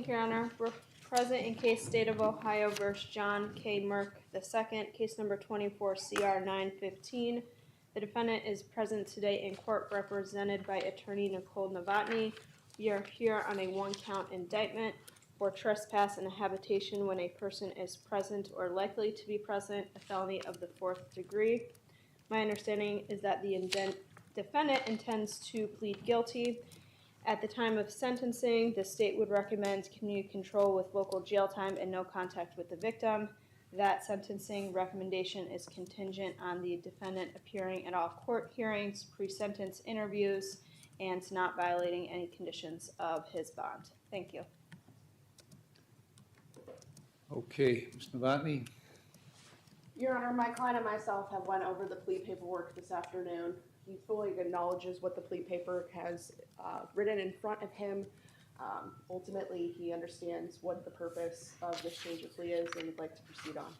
Thank you, Your Honor. We're present in case State of Ohio versus John K. Merck II, case number 24 CR 915. The defendant is present today in court represented by attorney Nicole Novotny. We are here on a one-count indictment for trespass in a habitation when a person is present or likely to be present, a felony of the 4th degree. My understanding is that the defendant intends to plead guilty. At the time of sentencing, the state would recommend community control with local jail time and no contact with the victim. That sentencing recommendation is contingent on the defendant appearing at all court hearings, pre-sentence interviews, and not violating any conditions of his bond. Thank you. Okay, Ms. Novotny. Your Honor, my client and myself have went over the plea paperwork this afternoon. He fully acknowledges what the plea paper has written in front of him. Ultimately, he understands what the purpose of this change of plea is and would like to proceed on.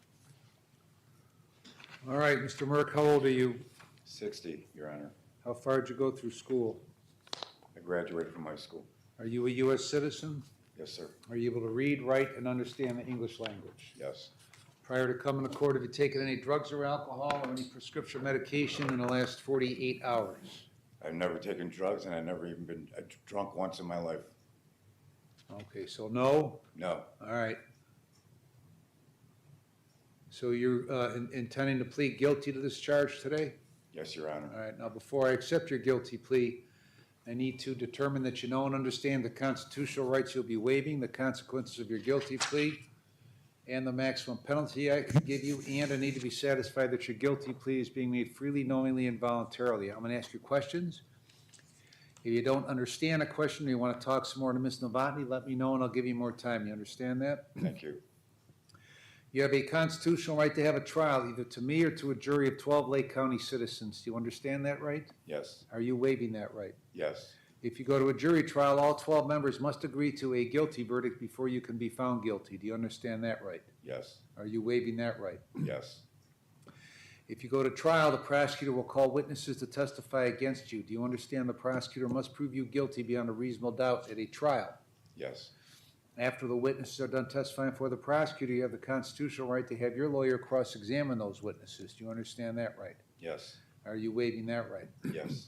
All right, Mr. Merck, how old are you? 60, Your Honor. How far did you go through school? I graduated from high school. Are you a U.S. citizen? Yes, sir. Are you able to read, write, and understand the English language? Yes. Prior to coming to court, have you taken any drugs or alcohol or any prescription medication in the last 48 hours? I've never taken drugs, and I've never even been drunk once in my life. Okay, so no? No. All right. So you're intending to plead guilty to this charge today? Yes, Your Honor. All right, now before I accept your guilty plea, I need to determine that you know and understand the constitutional rights you'll be waiving, the consequences of your guilty plea, and the maximum penalty I can give you, and I need to be satisfied that your guilty plea is being made freely, knowingly, and voluntarily. I'm going to ask you questions. If you don't understand a question or you want to talk some more to Ms. Novotny, let me know and I'll give you more time. You understand that? Thank you. You have a constitutional right to have a trial, either to me or to a jury of 12 Lake County citizens. Do you understand that right? Yes. Are you waiving that right? Yes. If you go to a jury trial, all 12 members must agree to a guilty verdict before you can be found guilty. Do you understand that right? Yes. Are you waiving that right? Yes. If you go to trial, the prosecutor will call witnesses to testify against you. Do you understand the prosecutor must prove you guilty beyond a reasonable doubt at a trial? Yes. After the witnesses are done testifying for the prosecutor, you have the constitutional right to have your lawyer cross-examine those witnesses. Do you understand that right? Yes. Are you waiving that right? Yes.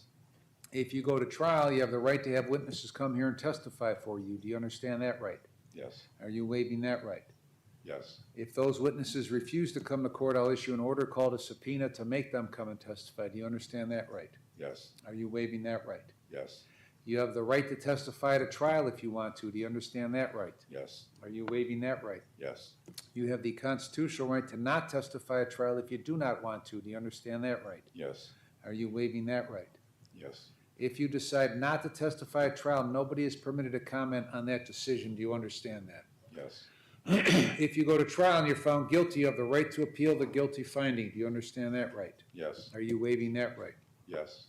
If you go to trial, you have the right to have witnesses come here and testify for you. Do you understand that right? Yes. Are you waiving that right? Yes. If those witnesses refuse to come to court, I'll issue an order called a subpoena to make them come and testify. Do you understand that right? Yes. Are you waiving that right? Yes. You have the right to testify at a trial if you want to. Do you understand that right? Yes. Are you waiving that right? Yes. You have the constitutional right to not testify at trial if you do not want to. Do you understand that right? Yes. Are you waiving that right? Yes. If you decide not to testify at trial, nobody is permitted to comment on that decision. Do you understand that? Yes. If you go to trial and you're found guilty, you have the right to appeal the guilty finding. Do you understand that right? Yes. Are you waiving that right? Yes.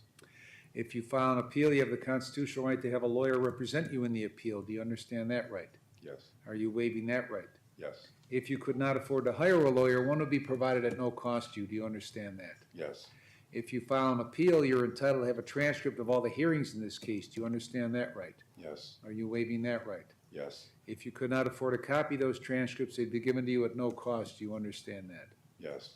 If you file an appeal, you have the constitutional right to have a lawyer represent you in the appeal. Do you understand that right? Yes. Are you waiving that right? Yes. If you could not afford to hire a lawyer, one would be provided at no cost to you. Do you understand that? Yes. If you file an appeal, you're entitled to have a transcript of all the hearings in this case. Do you understand that right? Yes. Are you waiving that right? Yes. If you could not afford to copy those transcripts, they'd be given to you at no cost. Do you understand that? Yes.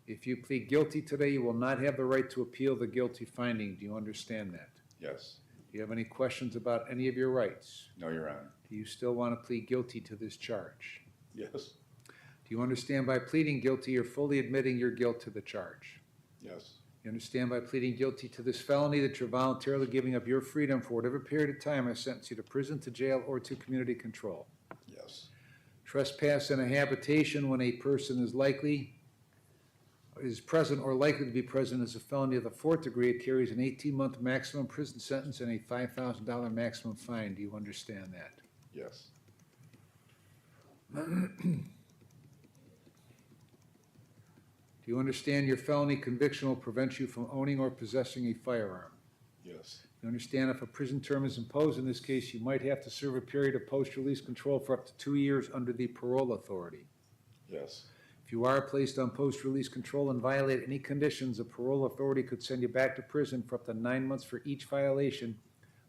If you plead guilty today, you will not have the right to appeal the guilty finding. Do you understand that? Yes. Do you have any questions about any of your rights? No, Your Honor. Do you still want to plead guilty to this charge? Yes. Do you understand by pleading guilty, you're fully admitting your guilt to the charge? Yes. You understand by pleading guilty to this felony that you're voluntarily giving up your freedom for whatever period of time I sentence you to prison, to jail, or to community control? Yes. Trespass in a habitation when a person is present or likely to be present is a felony of the 4th degree. It carries an 18-month maximum prison sentence and a $5,000 maximum fine. Do you understand that? Yes. Do you understand your felony conviction will prevent you from owning or possessing a firearm? Yes. You understand if a prison term is imposed in this case, you might have to serve a period of post-release control for up to 2 years under the parole authority. Yes. If you are placed on post-release control and violate any conditions, the parole authority could send you back to prison for up to 9 months for each violation,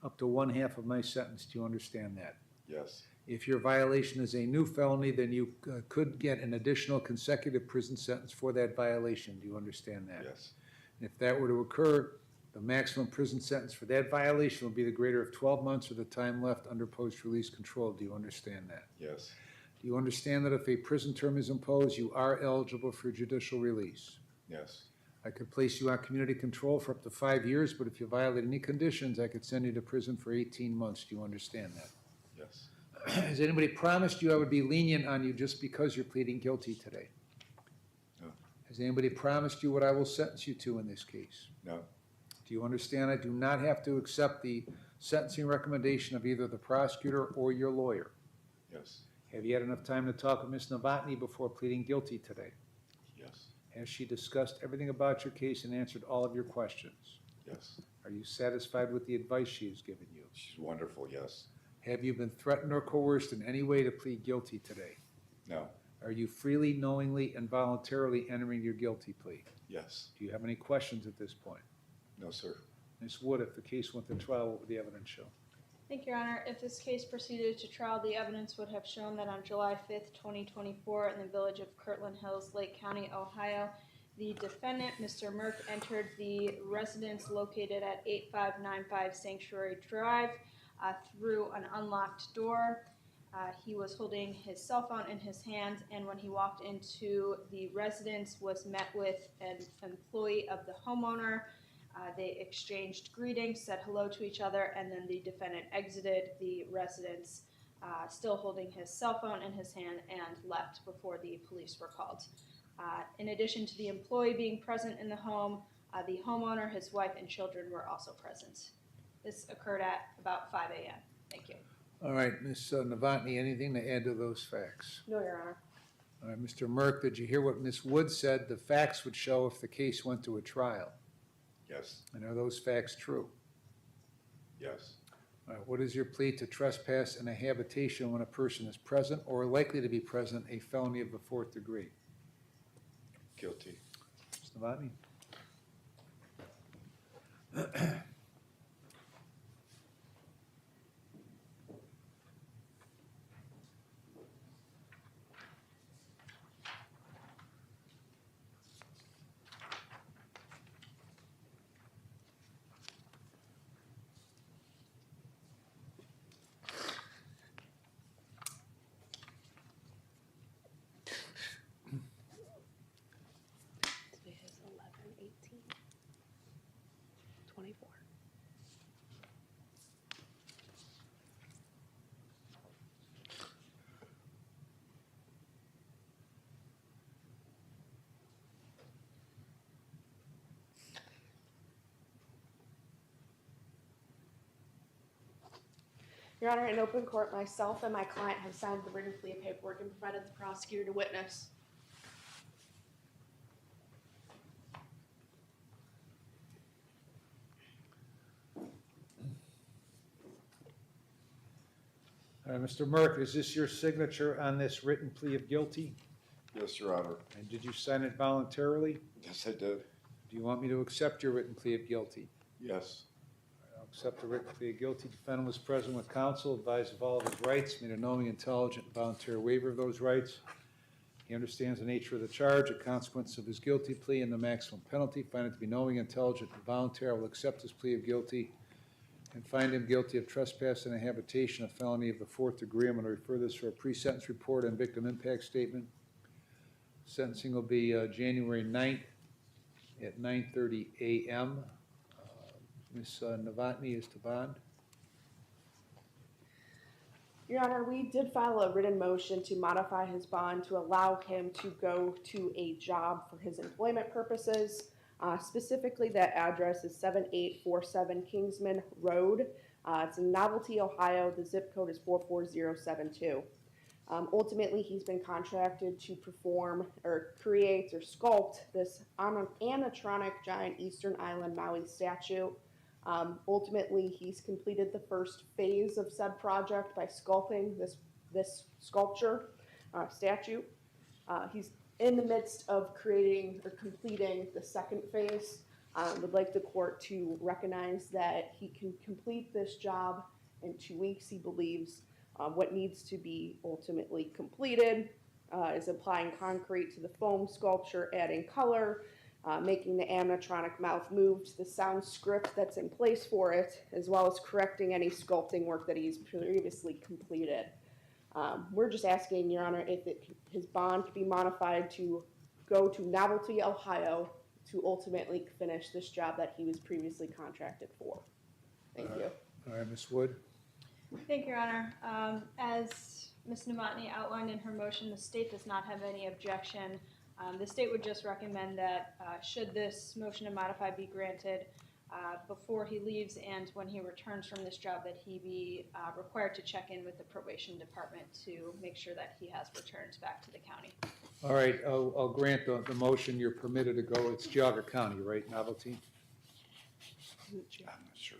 up to 1/2 of my sentence. Do you understand that? Yes. If your violation is a new felony, then you could get an additional consecutive prison sentence for that violation. Do you understand that? Yes. And if that were to occur, the maximum prison sentence for that violation will be the greater of 12 months or the time left under post-release control. Do you understand that? Yes. Do you understand that if a prison term is imposed, you are eligible for judicial release? Yes. I could place you on community control for up to 5 years, but if you violate any conditions, I could send you to prison for 18 months. Do you understand that? Yes. Has anybody promised you I would be lenient on you just because you're pleading guilty today? No. Has anybody promised you what I will sentence you to in this case? No. Do you understand I do not have to accept the sentencing recommendation of either the prosecutor or your lawyer? Yes. Have you had enough time to talk with Ms. Novotny before pleading guilty today? Yes. Has she discussed everything about your case and answered all of your questions? Yes. Are you satisfied with the advice she has given you? She's wonderful. Yes. Have you been threatened or coerced in any way to plead guilty today? No. Are you freely, knowingly, and voluntarily entering your guilty plea? Yes. Do you have any questions at this point? No, sir. Ms. Wood, if the case went to trial, what would the evidence show? Thank you, Your Honor. If this case proceeded to trial, the evidence would have shown that on July 5th, 2024, in the village of Kirtland Hills, Lake County, Ohio, the defendant, Mr. Merck, entered the residence located at 8595 Sanctuary Drive through an unlocked door. He was holding his cell phone in his hand, and when he walked into the residence, was met with an employee of the homeowner. They exchanged greetings, said hello to each other, and then the defendant exited the residence, still holding his cell phone in his hand, and left before the police were called. In addition to the employee being present in the home, the homeowner, his wife, and children were also present. This occurred at about 5 a.m. Thank you. All right, Ms. Novotny, anything to add to those facts? No, Your Honor. All right, Mr. Merck, did you hear what Ms. Wood said? The facts would show if the case went to a trial. Yes. And are those facts true? Yes. All right, what is your plea to trespass in a habitation when a person is present or likely to be present, a felony of the 4th degree? Guilty. Ms. Novotny? Today is 11/18/24. Your Honor, in open court, myself and my client have signed the written plea of paperwork and provided the prosecutor to witness. Mr. Merck, is this your signature on this written plea of guilty? Yes, Your Honor. And did you sign it voluntarily? Yes, I did. Do you want me to accept your written plea of guilty? Yes. I'll accept the written plea of guilty. Defendant was present with counsel, advised of all of his rights, made a knowing, intelligent, and voluntary waiver of those rights. He understands the nature of the charge, the consequences of his guilty plea, and the maximum penalty. Find it to be knowing, intelligent, and voluntary. I will accept his plea of guilty and find him guilty of trespass in a habitation, a felony of the 4th degree. I'm going to refer this for a pre-sentence report and victim impact statement. Sentencing will be January 9th at 9:30 a.m. Ms. Novotny is to bond. Your Honor, we did file a written motion to modify his bond to allow him to go to a job for his employment purposes. Specifically, that address is 7847 Kingsman Road. It's in Novelty, Ohio. The zip code is 44072. Ultimately, he's been contracted to perform or create or sculpt this animatronic giant Eastern Island Maui statue. Ultimately, he's completed the first phase of said project by sculpting this sculpture statue. He's in the midst of creating or completing the second phase. Would like the court to recognize that he can complete this job in 2 weeks, he believes, What needs to be ultimately completed is applying concrete to the foam sculpture, adding color, making the animatronic mouth move to the sound script that's in place for it, as well as correcting any sculpting work that he's previously completed. We're just asking, Your Honor, if his bond could be modified to go to Novelty, Ohio, to ultimately finish this job that he was previously contracted for. Thank you. All right, Ms. Wood? Thank you, Your Honor. As Ms. Novotny outlined in her motion, the state does not have any objection. The state would just recommend that should this motion to modify be granted, before he leaves and when he returns from this job, that he be required to check in with the probation department to make sure that he has returns back to the county. All right, I'll grant the motion. You're permitted to go. It's Geauga County, right, Novelty? I'm not sure.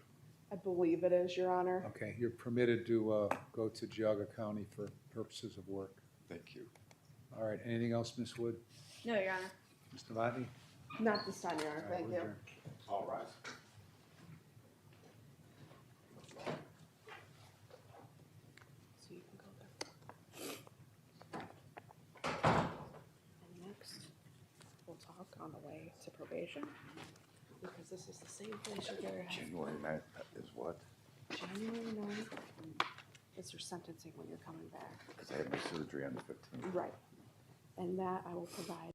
I believe it is, Your Honor. Okay, you're permitted to go to Geauga County for purposes of work. Thank you. All right, anything else, Ms. Wood? No, Your Honor. Ms. Novotny? Not this time, Your Honor. All right, Thank we're you. adjourned. All rise. So you can go there. And next, we'll talk on the way to probation, because this is the same place you're gonna have. January 9th is what? January 9th is your sentencing when you're coming back. Because I had my surgery on the 15th. Right. And that I will provide